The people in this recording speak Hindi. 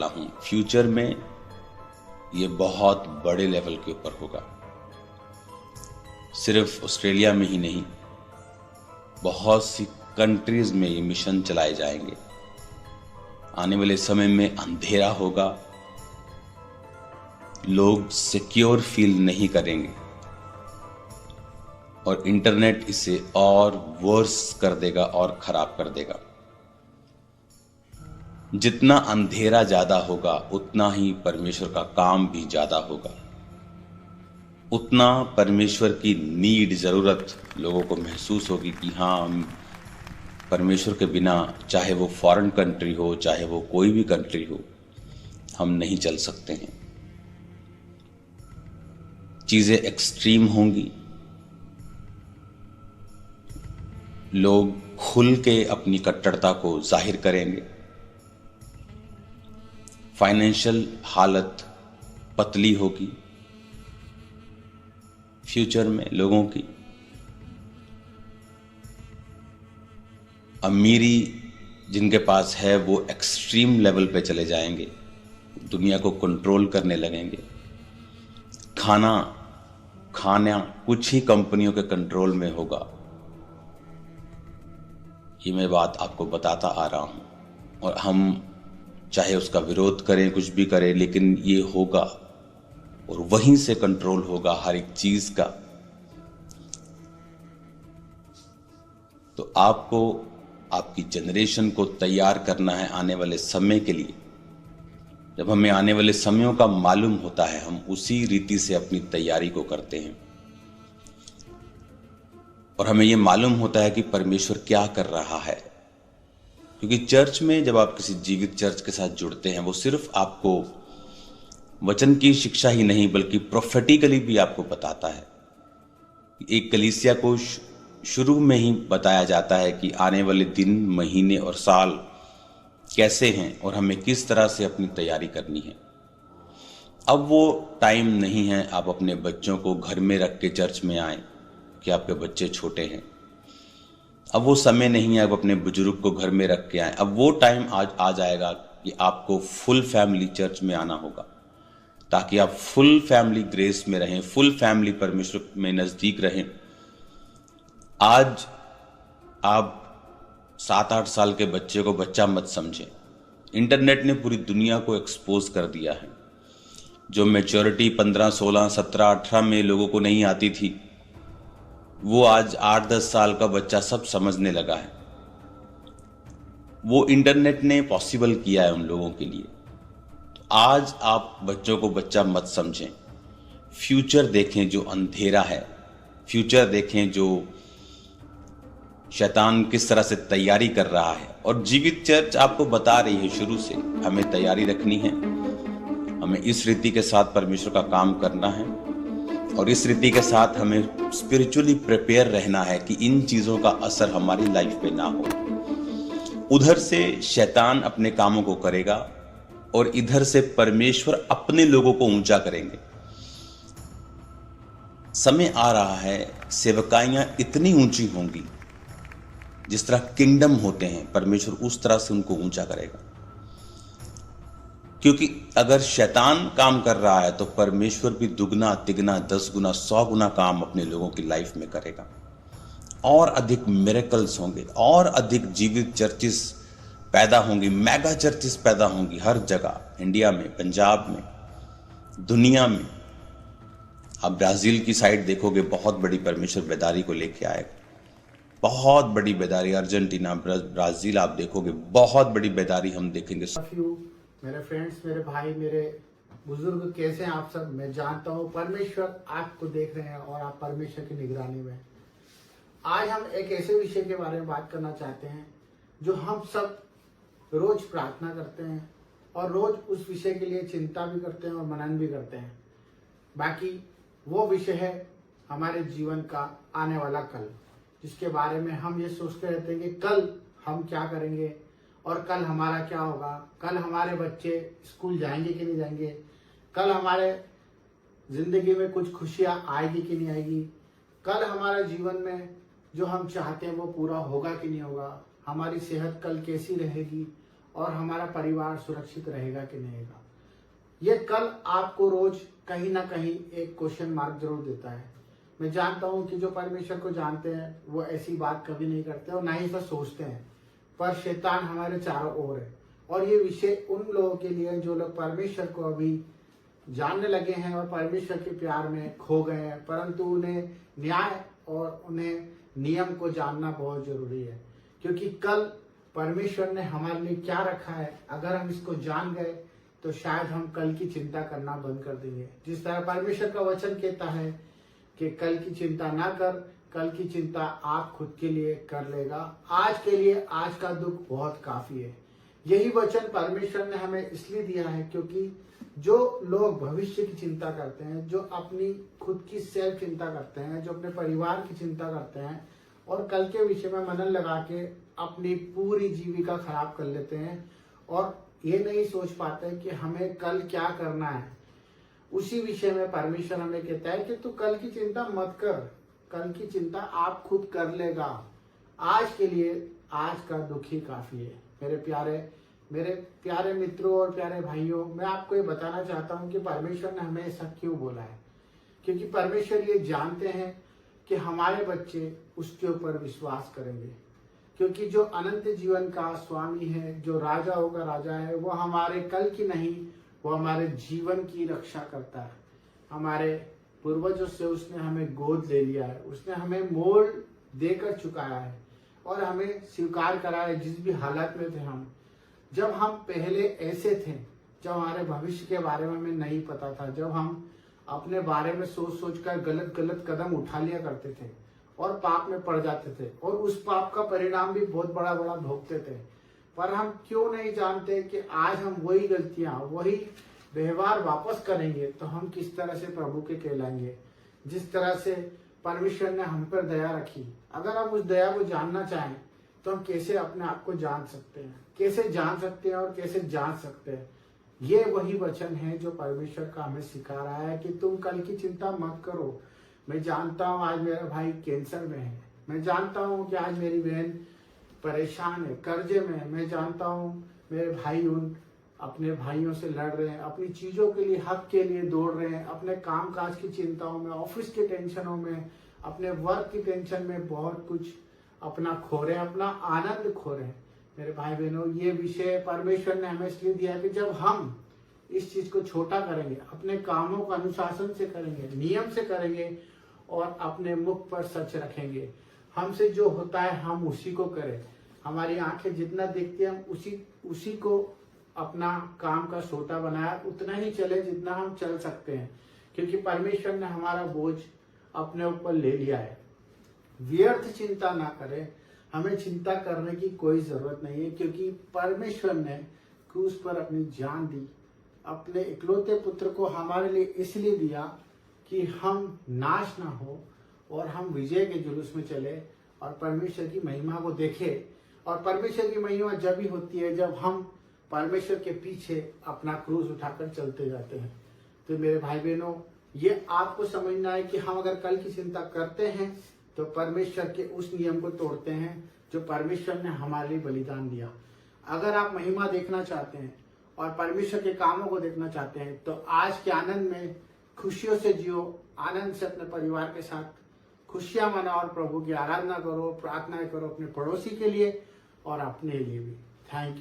वाला हूं, फ्यूचर में ये बहुत बड़े लेवल के ऊपर होगा। सिर्फ ऑस्ट्रेलिया में ही नहीं, बहुत सी कंट्रीज में ये मिशन चलाए जाएंगे। आने वाले समय में अंधेरा होगा, लोग सिक्योर फील नहीं करेंगे और इंटरनेट इसे और वर्स कर देगा और खराब कर देगा। जितना अंधेरा ज्यादा होगा उतना ही परमेश्वर का काम भी ज्यादा होगा, उतना परमेश्वर की नीड, जरूरत लोगों को महसूस होगी कि हाँ, परमेश्वर के बिना, चाहे वो फॉरेन कंट्री हो, चाहे वो कोई भी कंट्री हो, हम नहीं चल सकते हैं। चीजें एक्सट्रीम होंगी, लोग खुल के अपनी कट्टरता को जाहिर करेंगे, फाइनेंशियल हालत पतली होगी फ्यूचर में लोगों की। अमीरी जिनके पास है वो एक्सट्रीम लेवल पे चले जाएंगे, दुनिया को कंट्रोल करने लगेंगे। खाना कुछ ही कंपनियों के कंट्रोल में होगा। ये मैं बात आपको बताता आ रहा हूं और हम चाहे उसका विरोध करें, कुछ भी करें, लेकिन ये होगा और वहीं से कंट्रोल होगा हर एक चीज का। तो आपको आपकी जनरेशन को तैयार करना है आने वाले समय के लिए। जब हमें आने वाले समयों का मालूम होता है, हम उसी रीति से अपनी तैयारी को करते हैं और हमें यह मालूम होता है कि परमेश्वर क्या कर रहा है। क्योंकि चर्च में जब आप किसी जीवित चर्च के साथ जुड़ते हैं, वो सिर्फ आपको वचन की शिक्षा ही नहीं बल्कि प्रोफेटिकली भी आपको बताता है। एक कलीसिया को शुरू में ही बताया जाता है कि आने वाले दिन, महीने और साल कैसे हैं और हमें किस तरह से अपनी तैयारी करनी है। अब वो टाइम नहीं है आप अपने बच्चों को घर में रख के चर्च में आए कि आपके बच्चे छोटे हैं। अब वो समय नहीं है आप अपने बुजुर्ग को घर में रख के आए। अब वो टाइम आज आ जाएगा कि आपको फुल फैमिली चर्च में आना होगा, ताकि आप फुल फैमिली ग्रेस में रहें, फुल फैमिली परमेश्वर में नजदीक रहें। आज आप 7-8 साल के बच्चे को बच्चा मत समझें। इंटरनेट ने पूरी दुनिया को एक्सपोज कर दिया है। जो मैच्योरिटी 15, 16, 17, 18 में लोगों को नहीं आती थी, वो आज 8-10 साल का बच्चा सब समझने लगा है। वो इंटरनेट ने पॉसिबल किया है उन लोगों के लिए। तो आज आप बच्चों को बच्चा मत समझें, फ्यूचर देखें जो अंधेरा है, फ्यूचर देखें जो शैतान किस तरह से तैयारी कर रहा है। और जीवित चर्च आपको बता रही है शुरू से हमें तैयारी रखनी है, हमें इस रीति के साथ परमेश्वर का काम करना है और इस रीति के साथ हमें स्पिरिचुअली प्रिपेयर रहना है कि इन चीजों का असर हमारी लाइफ पे ना हो। उधर से शैतान अपने कामों को करेगा और इधर से परमेश्वर अपने लोगों को ऊंचा करेंगे। समय आ रहा है, सेवकाइयां इतनी ऊंची होंगी, जिस तरह किंगडम होते हैं, परमेश्वर उस तरह से उनको ऊंचा करेगा। क्योंकि अगर शैतान काम कर रहा है तो परमेश्वर भी दुगना, तिगना, 10 गुना, 100 गुना काम अपने लोगों की लाइफ में करेगा। और अधिक मिरेकल्स होंगे, और अधिक जीवित चर्चिस पैदा होंगी, मेगा चर्चिस पैदा होंगी हर जगह, इंडिया में, पंजाब में, दुनिया में। आप ब्राजील की साइड देखोगे, बहुत बड़ी परमेश्वर बेदारी को लेके आएगा, बहुत बड़ी बेदारी। अर्जेंटीना, ब्राजील आप देखोगे, बहुत बड़ी बेदारी हम देखेंगे। मेरे फ्रेंड्स, मेरे भाई, मेरे बुजुर्ग, कैसे हैं आप सब? मैं जानता हूँ परमेश्वर आपको देख रहे हैं और आप परमेश्वर की निगरानी में। आज हम एक ऐसे विषय के बारे में बात करना चाहते हैं जो हम सब रोज प्रार्थना करते हैं और रोज उस विषय के लिए चिंता भी करते हैं और मनन भी करते हैं। बाकी वो विषय है हमारे जीवन का आने वाला कल, जिसके बारे में हम ये सोचते रहते हैं कि कल हम क्या करेंगे और कल हमारा क्या होगा, कल हमारे बच्चे स्कूल जाएंगे कि नहीं जाएंगे, कल हमारे जिंदगी में कुछ खुशियां आएगी कि नहीं आएगी, कल हमारे जीवन में जो हम चाहते हैं वो पूरा होगा कि नहीं होगा, हमारी सेहत कल कैसी रहेगी और हमारा परिवार सुरक्षित रहेगा कि नहीं रहेगा। ये कल आपको रोज कहीं ना कहीं एक क्वेश्चन मार्क जरूर देता है। मैं जानता हूं कि जो परमेश्वर को जानते हैं वो ऐसी बात कभी नहीं करते और ना ही ऐसा सोचते हैं, पर शैतान हमारे चारों ओर है। और ये विषय उन लोगों के लिए जो लोग परमेश्वर को अभी जानने लगे हैं और परमेश्वर के प्यार में खो गए हैं, परंतु उन्हें न्याय और उन्हें नियम को जानना बहुत जरूरी है। क्योंकि कल परमेश्वर ने हमारे लिए क्या रखा है, अगर हम इसको जान गए तो शायद हम कल की चिंता करना बंद कर देंगे। जिस तरह परमेश्वर का वचन कहता है कि कल की चिंता ना कर, कल की चिंता आप खुद के लिए कर लेगा, आज के लिए आज का दुख बहुत काफी है। यही वचन परमेश्वर ने हमें इसलिए दिया है क्योंकि जो लोग भविष्य की चिंता करते हैं, जो अपनी खुद की सेल्फ चिंता करते हैं, जो अपने परिवार की चिंता करते हैं और कल के विषय में मनन लगा के अपनी पूरी जीविका खराब कर लेते हैं और ये नहीं सोच पाते कि हमें कल क्या करना है, उसी विषय में परमेश्वर हमें कहता है कि तू कल की चिंता मत कर, कल की चिंता आप खुद कर लेगा, आज के लिए आज का दुख ही काफी है। मेरे प्यारे मित्रों और प्यारे भाइयों, मैं आपको ये बताना चाहता हूँ कि परमेश्वर ने हमें ऐसा क्यों बोला है। क्योंकि परमेश्वर ये जानते हैं कि हमारे बच्चे उसके ऊपर विश्वास करेंगे। क्योंकि जो अनंत जीवन का स्वामी है, जो राजाओं का राजा है, वो हमारे कल की नहीं, वो हमारे जीवन की रक्षा करता है। हमारे पूर्वजों से उसने हमें गोद ले लिया है, उसने हमें मोल देकर चुकाया है और हमें स्वीकार करा है जिस भी हालत में थे हम। जब हम पहले ऐसे थे, जब हमारे भविष्य के बारे में हमें नहीं पता था, जब हम अपने बारे में सोच सोच कर गलत गलत कदम उठा लिया करते थे और पाप में पड़ जाते थे और उस पाप का परिणाम भी बहुत बड़ा बड़ा भोगते थे, पर हम क्यों नहीं जानते कि आज हम वही गलतियां, वही व्यवहार वापस करेंगे तो हम किस तरह से प्रभु के कहलाएंगे। जिस तरह से परमेश्वर ने हम पर दया रखी, अगर हम उस दया को जानना चाहें तो हम कैसे अपने आप को जान सकते हैं, कैसे जान सकते हैं और कैसे जान सकते हैं। ये वही वचन है जो परमेश्वर का हमें सिखा रहा है कि तुम कल की चिंता मत करो। मैं जानता हूँ आज मेरा भाई कैंसर में है, मैं जानता हूँ कि आज मेरी बहन परेशान है, कर्जे में है, मैं जानता हूँ मेरे भाई उन अपने भाइयों से लड़ रहे हैं, अपनी चीजों के लिए, हक के लिए दौड़ रहे हैं, अपने काम काज की चिंताओं में, ऑफिस के टेंशनों में, अपने वर्क की टेंशन में बहुत कुछ अपना खो रहे हैं, अपना आनंद खो रहे हैं। मेरे भाई बहनों, ये विषय परमेश्वर ने हमें इसलिए दिया है कि जब हम इस चीज को छोटा करेंगे, अपने कामों को अनुशासन से करेंगे, नियम से करेंगे और अपने मुख पर सच रखेंगे, हमसे जो होता है हम उसी को करें। हमारी आंखें जितना देखती हैं हम उसी को अपना काम का सोटा बनाया, उतना ही चले जितना हम चल सकते हैं, क्योंकि परमेश्वर ने हमारा बोझ अपने ऊपर ले लिया है। व्यर्थ चिंता ना करें, हमें चिंता करने की कोई जरूरत नहीं है, क्योंकि परमेश्वर ने क्रूस पर अपनी जान दी, अपने इकलौते पुत्र को हमारे लिए इसलिए दिया कि हम नाश ना हो और हम विजय के जुलूस में चले और परमेश्वर की महिमा को देखें। और परमेश्वर की महिमा जब भी होती है जब हम परमेश्वर के पीछे अपना क्रूस उठाकर चलते जाते हैं। तो मेरे भाई बहनों, ये आपको समझना है कि हम अगर कल की चिंता करते हैं तो परमेश्वर के उस नियम को तोड़ते हैं जो परमेश्वर ने हमारे लिए बलिदान दिया। अगर आप महिमा देखना चाहते हैं और परमेश्वर के कामों को देखना चाहते हैं तो आज के आनंद में खुशियों से जियो, आनंद से अपने परिवार के साथ खुशियां मनाओ और प्रभु की आराधना करो, प्रार्थनाएं करो अपने पड़ोसी के लिए और अपने लिए भी। Thank you.